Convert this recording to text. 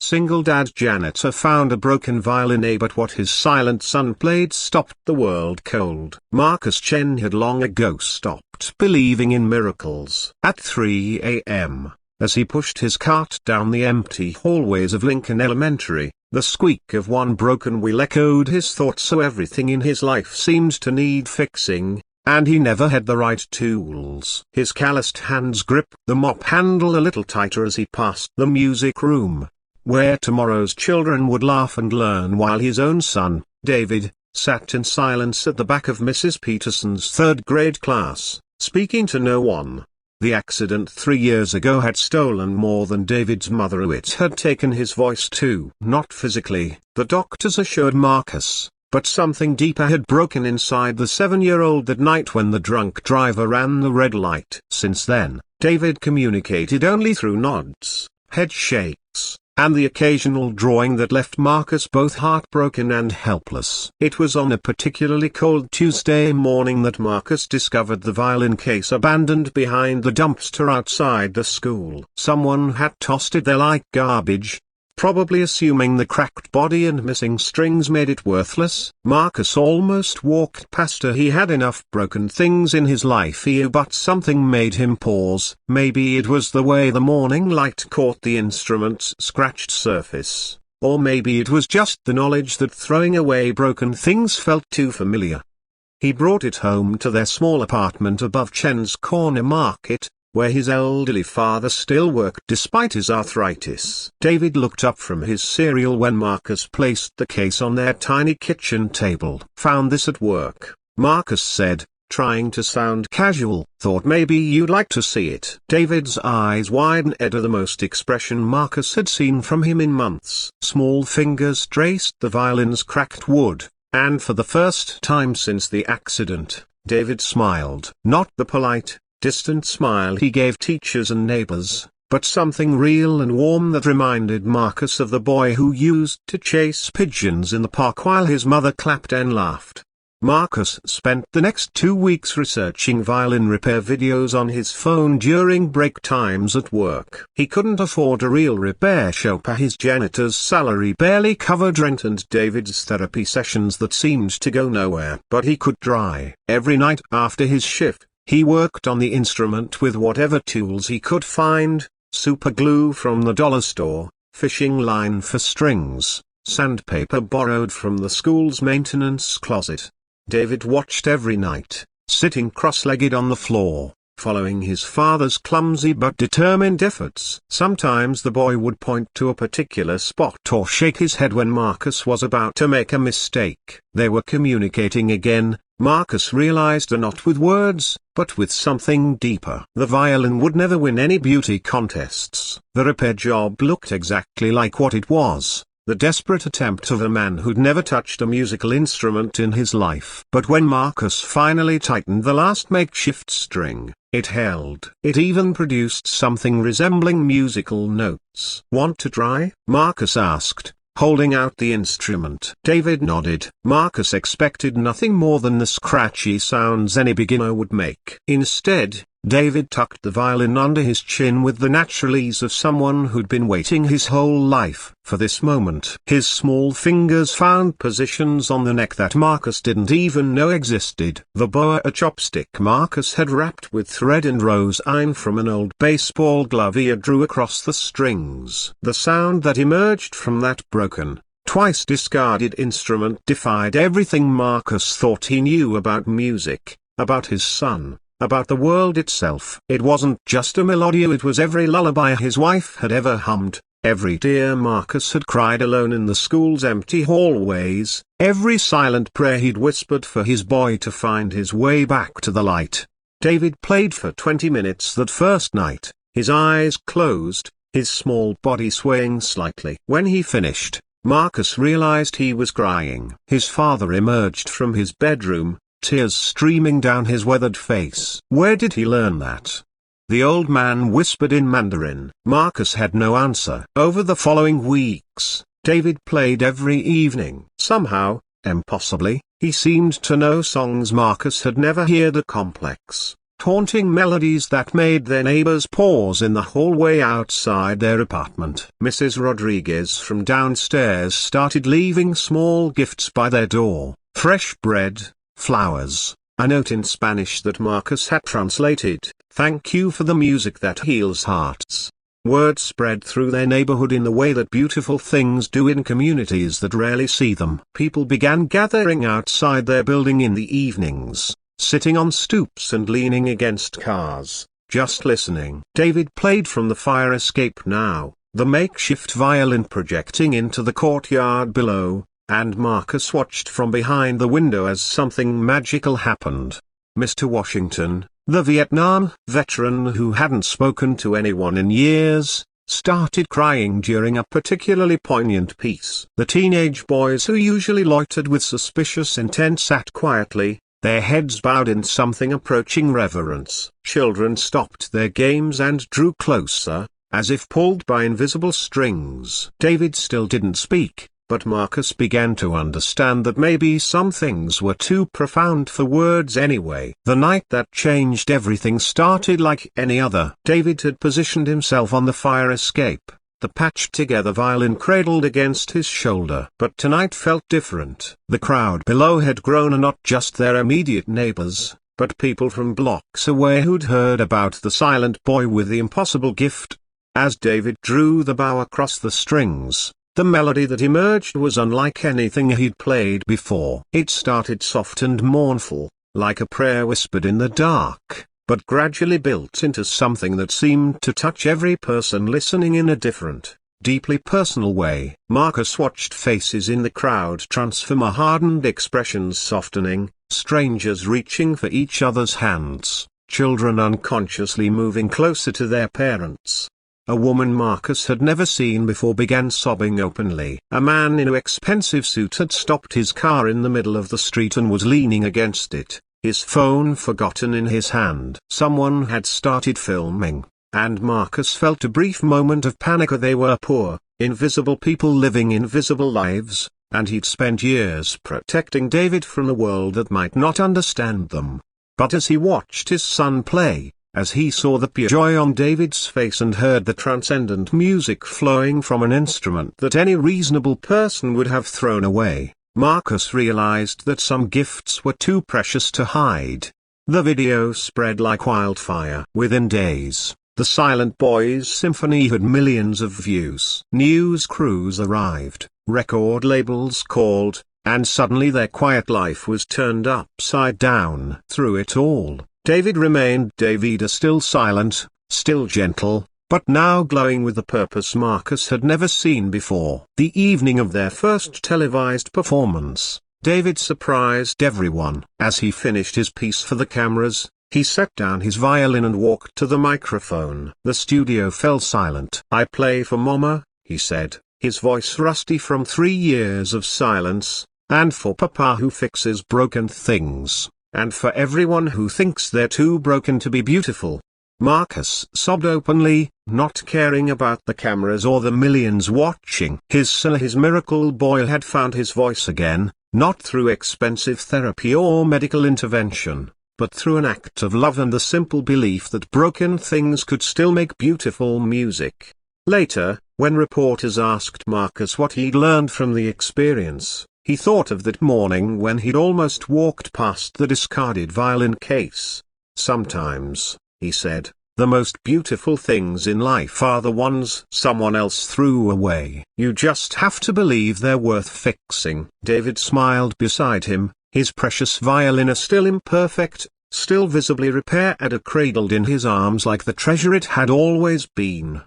Single dad Janitor found a broken violin, but what his silent son played stopped the world cold. Marcus Chen had long ago stopped believing in miracles. At 3 a.m., as he pushed his cart down the empty hallways of Lincoln Elementary, the squeak of one broken wheel echoed his thoughts. So everything in his life seemed to need fixing, and he never had the right tools. His calloused hands gripped the mop handle a little tighter as he passed the music room, where tomorrow's children would laugh and learn, while his own son, David, sat in silence at the back of Mrs. Peterson's third-grade class, speaking to no one. The accident 3 years ago had stolen more than David's mother. It had taken his voice too. Not physically, the doctors assured Marcus, but something deeper had broken inside the 7-year-old that night when the drunk driver ran the red light. Since then, David communicated only through nods, head shakes, and the occasional drawing that left Marcus both heartbroken and helpless. It was on a particularly cold Tuesday morning that Marcus discovered the violin case abandoned behind the dumpster outside the school. Someone had tossed it there like garbage, probably assuming the cracked body and missing strings made it worthless. Marcus almost walked past her. He had enough broken things in his life here, but something made him pause. Maybe it was the way the morning light caught the instrument's scratched surface, or maybe it was just the knowledge that throwing away broken things felt too familiar. He brought it home to their small apartment above Chen's Corner Market, where his elderly father still worked despite his arthritis. David looked up from his cereal when Marcus placed the case on their tiny kitchen table. "Found this at work," Marcus said, trying to sound casual. "Thought maybe you'd like to see it." David's eyes widened at the most expression Marcus had seen from him in months. Small fingers traced the violin's cracked wood, and for the first time since the accident, David smiled. Not the polite, distant smile he gave teachers and neighbors, but something real and warm that reminded Marcus of the boy who used to chase pigeons in the park while his mother clapped and laughed. Marcus spent the next 2 weeks researching violin repair videos on his phone during break times at work. He couldn't afford a real repair shop. His janitor's salary barely covered rent and David's therapy sessions that seemed to go nowhere. But he could try. Every night after his shift, he worked on the instrument with whatever tools he could find: super glue from the dollar store, fishing line for strings, sandpaper borrowed from the school's maintenance closet. David watched every night, sitting cross-legged on the floor, following his father's clumsy but determined efforts. Sometimes the boy would point to a particular spot or shake his head when Marcus was about to make a mistake. They were communicating again, Marcus realized, not with words, but with something deeper. The violin would never win any beauty contests. The repair job looked exactly like what it was: the desperate attempt of a man who'd never touched a musical instrument in his life. But when Marcus finally tightened the last makeshift string, it held. It even produced something resembling musical notes. "Want to try?" Marcus asked, holding out the instrument. David nodded. Marcus expected nothing more than the scratchy sounds any beginner would make. Instead, David tucked the violin under his chin with the natural ease of someone who'd been waiting his whole life for this moment. His small fingers found positions on the neck that Marcus didn't even know existed. The bow, a chopstick Marcus had wrapped with thread and rose iron from an old baseball glove he drew across the strings. The sound that emerged from that broken, twice discarded instrument defied everything Marcus thought he knew about music, about his son, about the world itself. It wasn't just a melody, it was every lullaby his wife had ever hummed, every tear Marcus had cried alone in the school's empty hallways, every silent prayer he'd whispered for his boy to find his way back to the light. David played for 20 minutes that first night, his eyes closed, his small body swaying slightly. When he finished, Marcus realized he was crying. His father emerged from his bedroom, tears streaming down his weathered face. "Where did he learn that?" the old man whispered in Mandarin. Marcus had no answer. Over the following weeks, David played every evening. Somehow, impossibly, he seemed to know songs Marcus had never heard. A complex, haunting melodies that made their neighbors pause in the hallway outside their apartment. Mrs. Rodriguez from downstairs started leaving small gifts by their door: fresh bread, flowers, a note in Spanish that Marcus had translated, "Thank you for the music that heals hearts." Word spread through their neighborhood in the way that beautiful things do in communities that rarely see them. People began gathering outside their building in the evenings, sitting on stoops and leaning against cars, just listening. David played from the fire escape now, the makeshift violin projecting into the courtyard below, and Marcus watched from behind the window as something magical happened. Mr. Washington, the Vietnam veteran who hadn't spoken to anyone in years, started crying during a particularly poignant piece. The teenage boys who usually loitered with suspicious intent sat quietly, their heads bowed in something approaching reverence. Children stopped their games and drew closer, as if pulled by invisible strings. David still didn't speak, but Marcus began to understand that maybe some things were too profound for words anyway. The night that changed everything started like any other. David had positioned himself on the fire escape, the patched-together violin cradled against his shoulder. But tonight felt different. The crowd below had grown, and not just their immediate neighbors, but people from blocks away who'd heard about the silent boy with the impossible gift. As David drew the bow across the strings, the melody that emerged was unlike anything he'd played before. It started soft and mournful, like a prayer whispered in the dark, but gradually built into something that seemed to touch every person listening in a different, deeply personal way. Marcus watched faces in the crowd transform, hardened expressions softening, strangers reaching for each other's hands, children unconsciously moving closer to their parents. A woman Marcus had never seen before began sobbing openly. A man in an expensive suit had stopped his car in the middle of the street and was leaning against it, his phone forgotten in his hand. Someone had started filming, and Marcus felt a brief moment of panic. They were poor, invisible people living invisible lives, and he'd spent years protecting David from the world that might not understand them. But as he watched his son play, as he saw the pure joy on David's face and heard the transcendent music flowing from an instrument that any reasonable person would have thrown away, Marcus realized that some gifts were too precious to hide. The video spread like wildfire. Within days, the Silent Boys Symphony had millions of views. News crews arrived, record labels called, and suddenly their quiet life was turned upside down. Through it all, David remained David, still silent, still gentle, but now glowing with a purpose Marcus had never seen before. The evening of their first televised performance, David surprised everyone. As he finished his piece for the cameras, he set down his violin and walked to the microphone. The studio fell silent. "I play for Mama," he said, his voice rusty from 3 years of silence, "and for Papa who fixes broken things, and for everyone who thinks they're too broken to be beautiful." Marcus sobbed openly, not caring about the cameras or the millions watching. His miracle boy had found his voice again, not through expensive therapy or medical intervention, but through an act of love and the simple belief that broken things could still make beautiful music. Later, when reporters asked Marcus what he'd learned from the experience, he thought of that morning when he'd almost walked past the discarded violin case. "Sometimes," he said, "the most beautiful things in life are the ones someone else threw away. You just have to believe they're worth fixing." David smiled beside him, his precious violin still imperfect, still visibly repaired, cradled in his arms like the treasure it had always been.